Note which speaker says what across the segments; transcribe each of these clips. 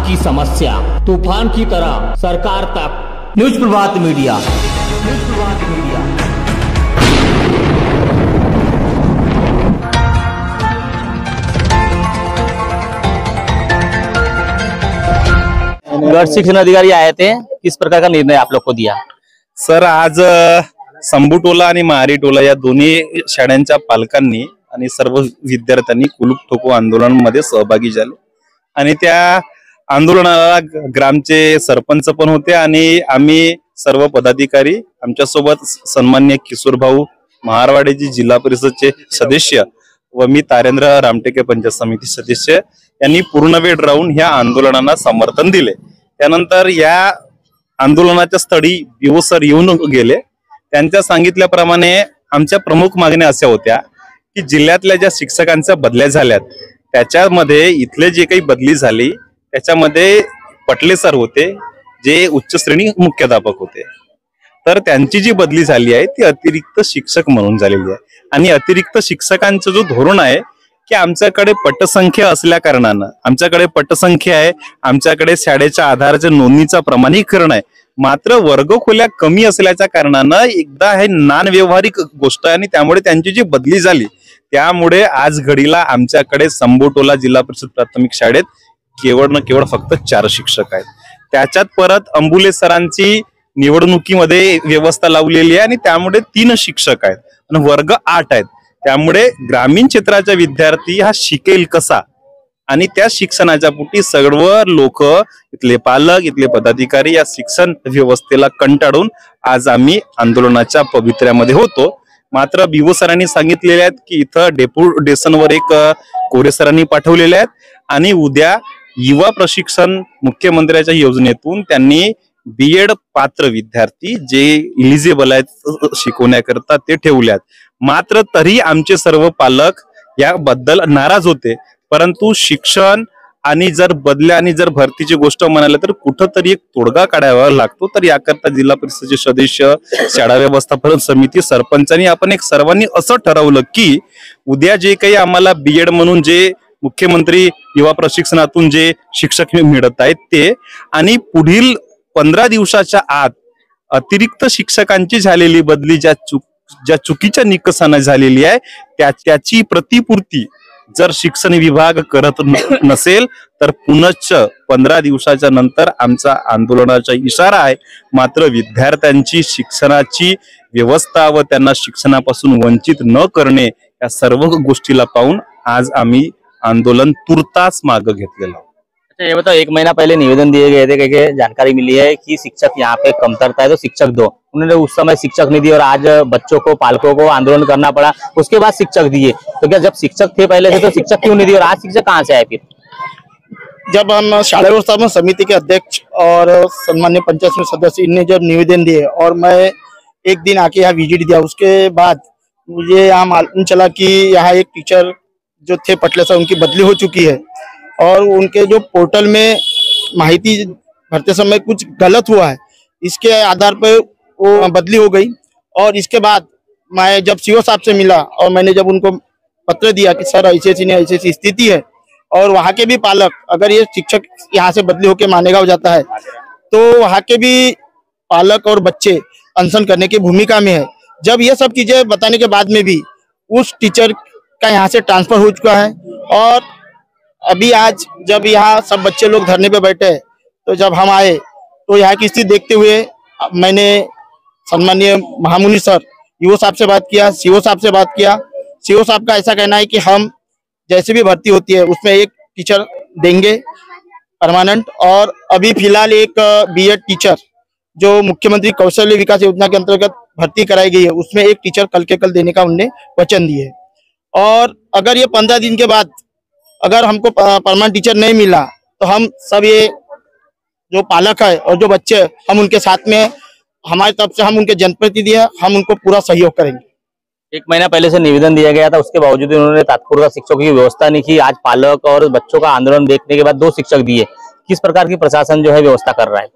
Speaker 1: आपकी समस्या तूफान की तरह सरकार तक। न्यूज प्रभात मीडिया, न्यूज प्रभात मीडिया।
Speaker 2: गट शिक्षण अधिकारी आए थे, किस प्रकार का निर्णय आप लोग को दिया?
Speaker 3: सर, आज संबुटोला आणि महारी टोला या दोन्ही शाळांच्या पालकांनी आणि सर्व विद्यार्थ्यांनी कुलूप ठोको आंदोलनामध्ये सहभागी झाले आणि त्या आंदोलनाला ग्रामचे सरपंच पण होते आणि आम्ही सर्व पदाधिकारी, आमच्या सोबत सन्माननीय किशोर भाऊ महारवाडेजी जिल्हा परिषदचे सदस्य व मी तारेंद्र रामटेके पंचायत समिती सदस्य यांनी पूर्ण वेळ राहून ह्या आंदोलनाला समर्थन दिले। त्यानंतर या आंदोलनाच्या स्थळी बीओ सर येऊन गेले। त्यांच्या सांगितल्याप्रमाणे आमच्या प्रमुख मागण्या अशा होत्या की जिल्ह्यातल्या ज्या शिक्षकांच्या बदल्या झाल्यात त्याच्यामध्ये इथले जे काही बदली झाली त्याच्यामध्ये पटले सर होते, जे उच्च श्रेणी मुख्याध्यापक होते, तर त्यांची जी बदली झाली आहे ती अतिरिक्त शिक्षक म्हणून झालेली आहे। आणि अतिरिक्त शिक्षकांचं जो धोरण आहे की आमच्याकडे पटसंख्या असल्या कारणानं, आमच्याकडे पटसंख्या आहे, आमच्याकडे शाळेच्या आधाराच्या नोंदणीचा प्रमाणीकरण आहे, मात्र वर्गखोल्या कमी असल्याच्या कारणानं एकदा हे नानव्यवहारिक गोष्ट आहे आणि त्यामुळे त्यांची जी बदली झाली त्यामुळे आज घडीला आमच्याकडे संबुटोला जिल्हा परिषद प्राथमिक शाळेत केवळ न केवळ फक्त 4 शिक्षक आहेत। त्याच्यात परत अंबुले सरांची निवडणुकीमध्ये व्यवस्था लावलेली आहे आणि त्यामुळे 3 शिक्षक आहेत आणि वर्ग 8 आहेत। त्यामुळे ग्रामीण क्षेत्राचा विद्यार्थी हा शिकेल कसा आणि त्या शिक्षणाच्या पोटी सर्व लोक, इथले पालक, इथले पदाधिकारी या शिक्षण व्यवस्थेला कंटाळून आज आम्ही आंदोलनाच्या पवित्र्यामध्ये होतो। मात्र बीओ सरांनी सांगितलेले आहेत की इथं डेप्युटेशनवर एक कोरे सरांनी पाठवलेले आहेत आणि उद्या युवा प्रशिक्षण मुख्यमंत्र्यांच्या योजनेतून त्यांनी बीएड पात्र विद्यार्थी जे इलिजिबल आहेत शिकवण्याकरता ते ठेवल्यात। मात्र तरी आमचे सर्व पालक याबद्दल नाराज होते, परंतु शिक्षण आणि जर बदल्या आणि जर भरतीची गोष्ट म्हणाले तर कुठंतरी एक तोडगा काढावा लागतो। तर याकरता जिल्हा परिषदेचे सदस्य, शाळा व्यवस्थापन समिती, सरपंचांनी आपण एक सर्वांनी असं ठरवलं की उद्या जे काही आम्हाला बीएड म्हणून जे मुख्यमंत्री युवा प्रशिक्षणातून जे शिक्षक मिळत आहेत ते आणि पुढील 15 दिवसाच्या आत अतिरिक्त शिक्षकांची झालेली बदली ज्या चुकीच्या निकषाने झालेली आहे त्याची प्रतिपूर्ती जर शिक्षण विभाग करत नसेल तर पुनश्च 15 दिवसाच्या नंतर आमचा आंदोलनाचा इशारा आहे। मात्र विद्यार्थ्यांची शिक्षणाची व्यवस्था व त्यांना शिक्षणापासून वंचित न करणे या सर्व गोष्टीला पाहून आज आम्ही आंदोलन तुर्तास मागे घेतलेलं।
Speaker 2: अच्छा, ये बताओ, 1 महीना पहले निवेदन दिए गए थे कि जानकारी मिली है कि शिक्षक यहाँ पे कमतरता है तो शिक्षक दो, उन्होंने उस समय शिक्षक नहीं दिए और आज बच्चों को, पालकों को आंदोलन करना पड़ा, उसके बाद शिक्षक दिए। तो क्या जब शिक्षक थे पहले से तो शिक्षक क्यों नहीं दिए और आज शिक्षक कहाँ से आए? फिर
Speaker 4: जब हम शाला व्यवस्थापन समिति के अध्यक्ष और सम्मान्य पंचायत समिति सदस्य इनने जब निवेदन दिए और मैं एक दिन आके यहाँ विजिट दिया, उसके बाद मुझे यहाँ मालूम चला कि यहाँ एक टीचर जो थे पटले सर उनकी बदली हो चुकी है और उनके जो पोर्टल में माहिती भरते समय कुछ गलत हुआ है, इसके आधार पर वो बदली हो गई। और इसके बाद मैं जब सीओ साहब से मिला और मैंने जब उनको पत्र दिया कि सर ऐसी स्थिति है और वहाँ के भी पालक, अगर ये शिक्षक यहाँ से बदली होकर मानेगांव जाता है तो वहाँ के भी पालक और बच्चे अनशन करने की भूमिका में है। जब ये सब चीजें बताने के बाद में भी उस टीचर का यहाँ से ट्रांसफर हो चुका है और अभी आज जब यहाँ सब बच्चे लोग धरने पे बैठे तो जब हम आए तो यहाँ की स्थिति देखते हुए मैंने सम्माननीय महामुनि सर ईओ साहब से बात किया, सीओ साहब से बात किया। सीओ साहब का ऐसा कहना है कि हम जैसे भी भर्ती होती है उसमें एक टीचर देंगे परमानेंट, और अभी फिलहाल एक बीएड टीचर जो मुख्यमंत्री कौशल्य विकास योजना के अंतर्गत भर्ती कराई गई है उसमें एक टीचर कल के कल देने का उन्होंने वचन दिए। और अगर ये 15 दिन के बाद अगर हमको परमानेंट टीचर नहीं मिला तो हम सब ये जो पालक है और जो बच्चे, हम उनके साथ में, हमारी तरफ से हम उनके जनप्रतिनिधि है, हम उनको पूरा सहयोग करेंगे।
Speaker 2: 1 महीना पहले से निवेदन दिया गया था, उसके बावजूद उन्होंने तात्पर्य शिक्षकों की व्यवस्था नहीं की। आज पालक और बच्चों का आंदोलन देखने के बाद 2 शिक्षक दिए। किस प्रकार की प्रशासन जो है व्यवस्था कर रहा है?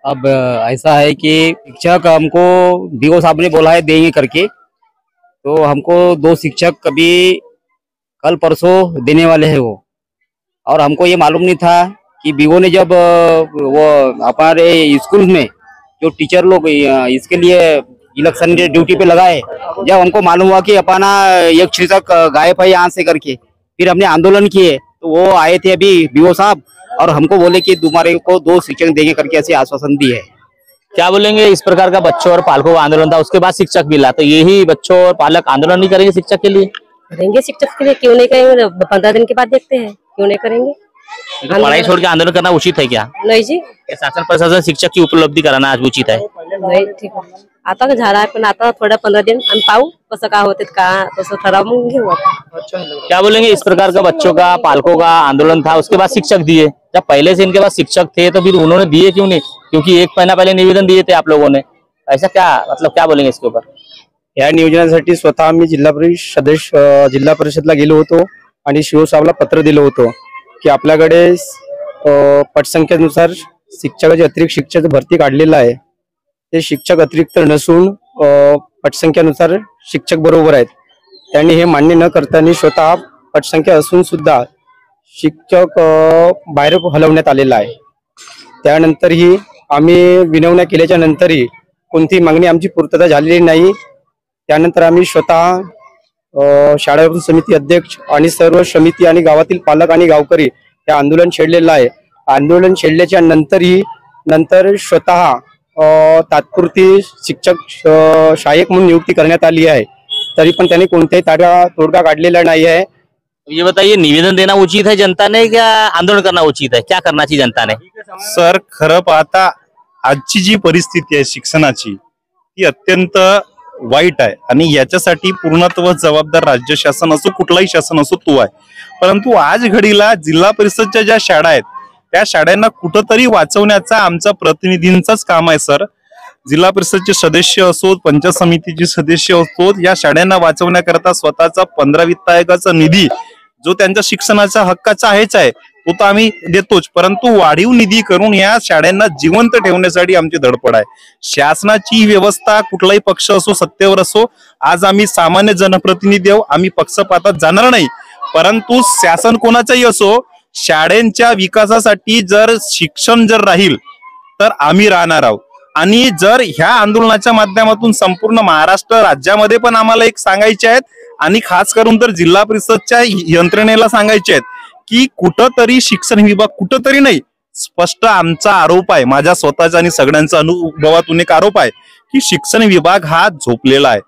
Speaker 5: अब ऐसा है कि शिक्षक हमको बीओ साहब ने बोला है देंगे करके, तो हमको 2 शिक्षक कभी कल परसों देने वाले हैं वो, और हमको ये मालूम नहीं था कि बीओ ने जब वो हमारे स्कूल में जो टीचर लोग इसके लिए इलेक्शन के ड्यूटी पे लगाए, जब हमको मालूम हुआ कि अपना एक शिक्षक गायब है यहाँ से करके, फिर हमने आंदोलन किए तो वो आए थे अभी बीओ साहब और हमको बोले कि तुम्हारे को 2 शिक्षक देंगे करके ऐसे आश्वासन दी है।
Speaker 2: क्या बोलेंगे, इस प्रकार का बच्चों और पालकों का आंदोलन था, उसके बाद शिक्षक मिला, तो यही बच्चों और पालक आंदोलन नहीं करेंगे शिक्षक के लिए?
Speaker 6: करेंगे शिक्षक के लिए, क्यों नहीं करेंगे? 15 दिन के बाद देखते हैं, क्यों नहीं करेंगे।
Speaker 2: तो पढ़ाई छोड़ के आंदोलन करना उचित है क्या?
Speaker 6: नहीं जी,
Speaker 2: शासन प्रशासन शिक्षक की उपलब्धि कराना आज उचित है?
Speaker 6: नाही ठीक आहे. आता का झाला आहे पण आता थोड्या 15 दिन आणि पाहू कसं काय होते का तसं ठरवून घेऊ आपण.
Speaker 2: क्या बोलेंगे, इस प्रकार का बच्चों का पालकों का आंदोलन था, उसके बाद शिक्षक दिए, जब पहले से इनके पास शिक्षक थे तो फिर उन्होंने दिए क्यों नहीं? क्योंकि 1 महीना पहले निवेदन दिए थे आप लोगों ने, ऐसा क्या मतलब क्या बोलेंगे इसके ऊपर?
Speaker 7: या नियोजनासाठी स्वतः आम्ही जिल्हा परिषदला गेलो होतो आणि शिव साहेबला पत्र दिलं होतं की आपल्याकडे पटसंख्येनुसार शिक्षकाचे अतिरिक्त शिक्षक भरती काढलेला आहे, ते शिक्षक अतिरिक्त नसून पटसंख्येनुसार शिक्षक बरोबर आहेत. त्यांनी हे मान्य न करताना स्वतः पटसंख्या असून सुद्धा शिक्षक बाहेर हलवण्यात आलेला आहे. त्यानंतरही आम्ही विनवण्या केल्याच्या नंतरही कोणती मागणी आमची पूर्तता झालेली नाही. त्यानंतर आम्ही स्वतः शाळा समिती अध्यक्ष आणि सर्व समिती आणि गावातील पालक आणि गावकरी हे आंदोलन छेडलेलं आहे. आंदोलन छेडल्याच्या नंतर स्वतः तात्पुरती शिक्षक सहाय्यक म्हणून नियुक्ती करण्यात आली आहे, तरी पण त्यांनी कोणताही तोडगा काढलेला नाही आहे.
Speaker 2: ये बताइए, निवेदन देना उचित है जनता ने क्या आंदोलन करना उचित है? क्या करना चाहिए जनता ने?
Speaker 3: सर, खरं पाहता आजची जी परिस्थिती आहे शिक्षणाची ती अत्यंत वाईट आहे आणि याच्यासाठी पूर्णत्व जबाबदार राज्य शासन असो कुठलाही शासन असो तो आहे. परंतु आज घडीला जिल्हा परिषदच्या ज्या शाळा आहेत त्या शाळांना कुठंतरी वाचवण्याचा आमचा प्रतिनिधींचाच काम आहे. सर, जिल्हा परिषदचे सदस्य असोत, पंचायत समितीचे सदस्य असोत, या शाळांना वाचवण्याकरता स्वतःचा 15 वित्त आयोगाचा निधी जो त्यांच्या शिक्षणाचा हक्काचा आहेच आहे तो तर आम्ही देतोच, परंतु वाढीव निधी करून या शाळांना जिवंत ठेवण्यासाठी आमची धडपड आहे. शासनाची व्यवस्था कुठलाही पक्ष असो सत्तेवर असो, आज आम्ही सामान्य जनप्रतिनिधी आहोत, आम्ही पक्षपातात जाणार नाही. परंतु शासन कोणाचाही असो, शाळांच्या विकासासाठी जर शिक्षण जर राहील तर आम्ही राहणार आहोत. आणि जर ह्या आंदोलनाच्या माध्यमातून संपूर्ण महाराष्ट्र राज्यामध्ये पण आम्हाला एक सांगायचे आहेत आणि खास करून तर जिल्हा परिषदच्या यंत्रणेला सांगायचे आहेत की कुठंतरी शिक्षण विभाग, कुठंतरी नाही, स्पष्ट आमचा आरोप आहे, माझ्या स्वतःचा आणि सगळ्यांचा अनुभवातून एक आरोप आहे की शिक्षण विभाग हा झोपलेला आहे.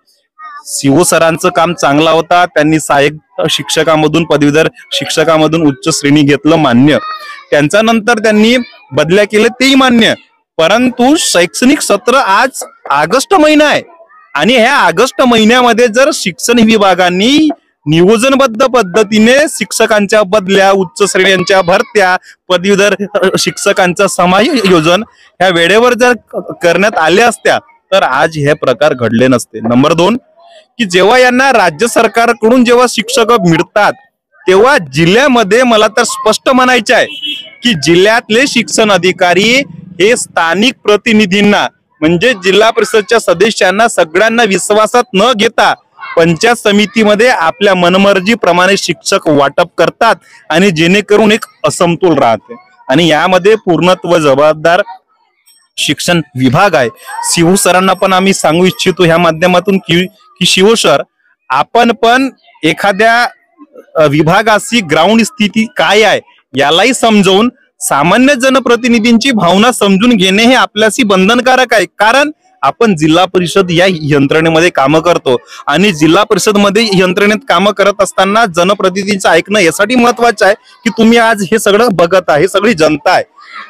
Speaker 3: शिव सरांचं काम चांगला होता, त्यांनी सहाय्यक शिक्षकामधून पदवीधर शिक्षकामधून उच्च श्रेणी घेतलं, मान्य. त्यांच्या नंतर त्यांनी बदल्या केल्या तेही मान्य. परंतु शैक्षणिक सत्र आज ऑगस्ट महिना आहे आणि ह्या ऑगस्ट महिन्यामध्ये जर शिक्षण विभागाने नियोजनबद्ध पद्धतीने शिक्षकांच्या बदल्या, उच्च श्रेण्यांच्या भरत्या, पदवीधर शिक्षकांचं समायोजन ह्या वेळेवर जर करण्यात आले असत्या तर आज हे प्रकार घडले नसते. नंबर 2 की जेव्हा यांना राज्य सरकारकडून जेव्हा शिक्षक मिळतात तेव्हा जिल्ह्यामध्ये मला तर स्पष्ट म्हणायचे आहे की जिल्ह्यातले शिक्षण अधिकारी हे स्थानिक प्रतिनिधींना म्हणजे जिल्हा परिषदच्या सदस्यांना सगळ्यांना विश्वासात न घेता पंचायत समितीमध्ये आपल्या मनमर्जीप्रमाणे शिक्षक वाटप करतात आणि जेणेकरून एक असमतोल राहते. आणि यामध्ये पूर्णत्व जबाबदार शिक्षण विभाग आहे. शिव सरांना पण आम्ही सांगू इच्छितो ह्या माध्यमातून की शिव सर, आपण पण एखाद्या विभागाची ग्राउंड स्थिती काय आहे यालाही समजावून सामान्य जनप्रतिनिधींची भावना समजून घेणे हे आपल्याशी बंधनकारक आहे. कारण आपण जिल्हा परिषद या यंत्रणेमध्ये कामं करतो आणि जिल्हा परिषद मध्ये यंत्रणेत कामं करत असताना जनप्रतिनिधींचं ऐकणं यासाठी महत्वाचं आहे की तुम्ही आज हे सगळं बघत आहे, हे सगळी जनता आहे.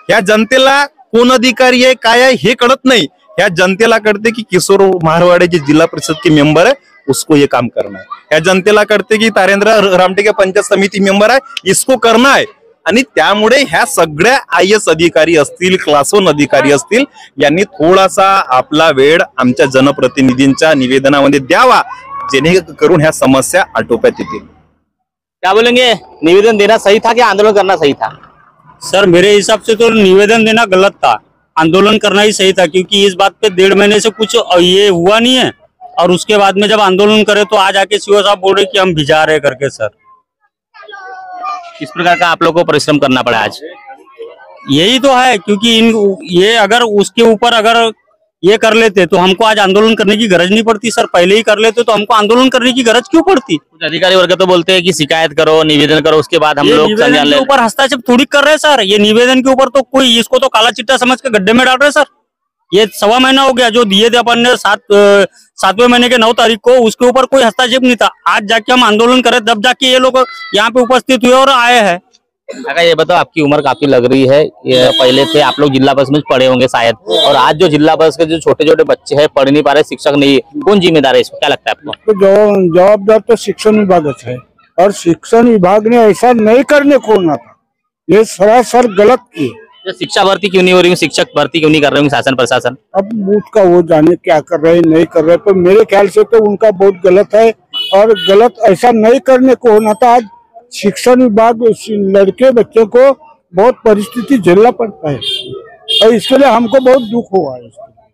Speaker 3: या जनतेला कोण अधिकारी आहे काय आहे हे कळत नाही. या जनतेला कळते की किशोर महारवाडे जे जिल्हा परिषद के मेंबर है उसको ये काम करना है. या जनतेला कळते की तारेंद्र रामटेके पंचायत समिती मेंबर आहे, इसको करना है. आणि त्यामुळे ह्या सगळ्या IAS अधिकारी असतील, क्लास 1 अधिकारी असतील, यांनी थोडासा आपला वेळ आमच्या जनप्रतिनिधींच्या निवेदनामध्ये द्यावा जेणेकरून ह्या समस्या आटोक्यात येतील.
Speaker 2: क्या बोलेंगे, निवेदन देना सही था कि आंदोलन करना सही था?
Speaker 5: सर, मेरे हिसाब से तो निवेदन देना गलत था, आंदोलन करना ही सही था, क्योंकि इस बात पे 1.5 महीने से कुछ ये हुआ नहीं है और उसके बाद में जब आंदोलन करे तो आज आके सीओ साहब बोल रहे कि हम भिजा रहे करके. सर,
Speaker 2: इस प्रकार का आप लोग को परिश्रम करना पड़ा आज।
Speaker 8: यही तो है, क्योंकि ये अगर उसके ऊपर अगर ये कर लेते तो हमको आज आंदोलन करने की गरज नहीं पड़ती सर। पहले ही कर लेते तो हमको आंदोलन करने की गरज क्यों पड़ती।
Speaker 2: कुछ अधिकारी वर्ग तो बोलते हैं कि शिकायत करो, निवेदन करो, उसके बाद हम लोग संज्ञान ले।
Speaker 8: ऊपर हस्तक्षेप थोड़ी कर रहे हैं सर। ये निवेदन के ऊपर तो कोई इसको तो काला चिट्टा समझ के गड्ढे में डाल रहे सर। ये 1.25 महीना हो गया जो दिए थे अपन ने 7वें महीने के 9 तारीख को, उसके ऊपर कोई हस्तक्षेप नहीं था। आज जाके हम आंदोलन करे तब जाके ये लोग यहाँ पे उपस्थित हुए और आए हैं।
Speaker 2: अगर ये बताओ, आपकी उम्र काफी लग रही है, ये पहले थे आप लोग जिला परिषद में पढ़े होंगे शायद, और आज जो जिला परिषद के जो छोटे छोटे बच्चे हैं पढ़ नहीं पा रहे, शिक्षक नहीं, कौन जिम्मेदार है इसको, क्या लगता है आपको?
Speaker 9: तो जवाबदार तो शिक्षण विभाग है, और शिक्षण विभाग ने ऐसा नहीं करने को ना था, ये सरासर गलत की।
Speaker 2: शिक्षा भर्ती क्यों नहीं हो रही, शिक्षक भर्ती क्यों नहीं कर रहे हैं शासन प्रशासन?
Speaker 9: अब बूथ का वो जाने क्या कर रहे हैं नहीं कर रहे, पर मेरे ख्याल से तो उनका बहुत गलत है, और गलत ऐसा नहीं करने को होना था। आज शिक्षण विभाग लड़के बच्चे को बहुत परिस्थिति झेलना पड़ता है, और इसके लिए हमको बहुत दुख हुआ है।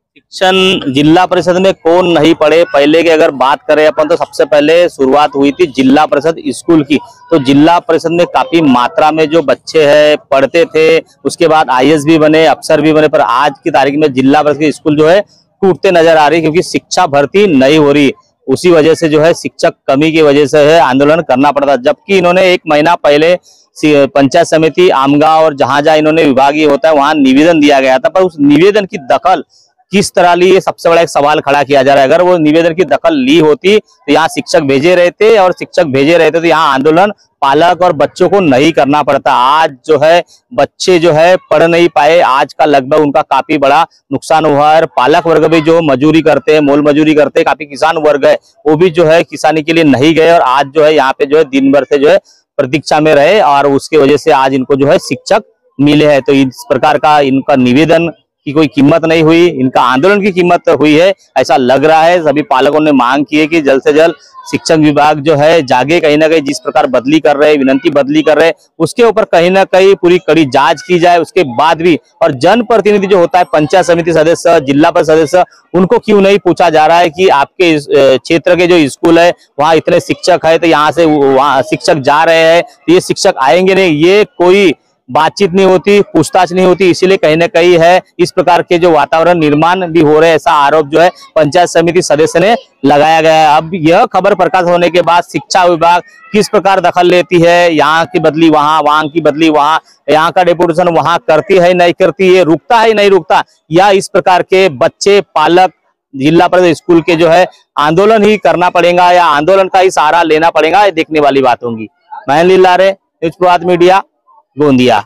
Speaker 2: शिक्षण जिला परिषद में कौन नहीं पढ़े, पहले की अगर बात करें अपन तो सबसे पहले शुरुआत हुई थी जिला परिषद स्कूल की। तो जिला परिषद में काफी मात्रा में जो बच्चे हैं पढ़ते थे, उसके बाद IAS भी बने, अफसर भी बने, पर आज की तारीख में जिला परिषद के स्कूल जो है टूटते नजर आ रही, क्योंकि शिक्षा भर्ती नहीं हो रही। उसी वजह से जो है शिक्षक कमी की वजह से है आंदोलन करना पड़ता। जबकि इन्होंने 1 महीना पहले पंचायत समिति आमगांव और जहां जहां इन्होंने विभागीय होता है वहां निवेदन दिया गया था, पर उस निवेदन की दखल किस तरह ली, ये सबसे बड़ा एक सवाल खड़ा किया जा रहा है। अगर वो निवेदन की दखल ली होती तो यहाँ शिक्षक भेजे रहते, और शिक्षक भेजे रहते तो यहाँ आंदोलन पालक और बच्चों को नहीं करना पड़ता। आज जो है बच्चे जो है पढ़ नहीं पाए, आज का लगभग उनका काफी बड़ा नुकसान हुआ है। पालक वर्ग भी जो मजदूरी करते हैं, मोल मजदूरी करते हैं, काफी किसान वर्ग है, वो भी जो है किसानी के लिए नहीं गए, और आज जो है यहाँ पे जो है दिन भर से जो है प्रतीक्षा में रहे, और उसके वजह से आज इनको जो है शिक्षक मिले हैं। तो इस प्रकार का इनका निवेदन की कोई कीमत नहीं हुई, इनका आंदोलन की कीमत हुई है, ऐसा लग रहा है। सभी पालकों ने मांग की है कि जल्द से जल्द शिक्षक विभाग जो है जागे, कहीं ना कहीं जिस प्रकार बदली कर रहे हैं, विनंती बदली कर रहे हैं, उसके ऊपर कहीं ना कहीं पूरी कड़ी जांच की जाए। उसके बाद भी, और जनप्रतिनिधि जो होता है, पंचायत समिति सदस्य, जिला परिषद सदस्य, उनको क्यों नहीं पूछा जा रहा है कि आपके क्षेत्र के जो स्कूल है वहाँ इतने शिक्षक है, तो यहाँ से वहाँ शिक्षक जा रहे हैं, तो ये शिक्षक आएंगे नहीं, ये कोई बातचीत नहीं होती, पूछताछ नहीं होती। इसीलिए कहीं ना कहीं है इस प्रकार के जो वातावरण निर्माण भी हो रहे हैं, ऐसा आरोप जो है पंचायत समिति सदस्य ने लगाया गया है। अब यह खबर प्रकाश होने के बाद शिक्षा विभाग किस प्रकार दखल लेती है, यहाँ की बदली वहां, वहां की बदली वहां, यहाँ का डेपुटेशन वहां करती है नहीं करती है, रुकता है नहीं रुकता, या इस प्रकार के बच्चे पालक जिला परिषद स्कूल के जो है आंदोलन ही करना पड़ेगा, या आंदोलन का ही सहारा लेना पड़ेगा, ये देखने वाली बात होगी। मैं लीलारे, न्यूज प्रभात मीडिया, गोंदिया।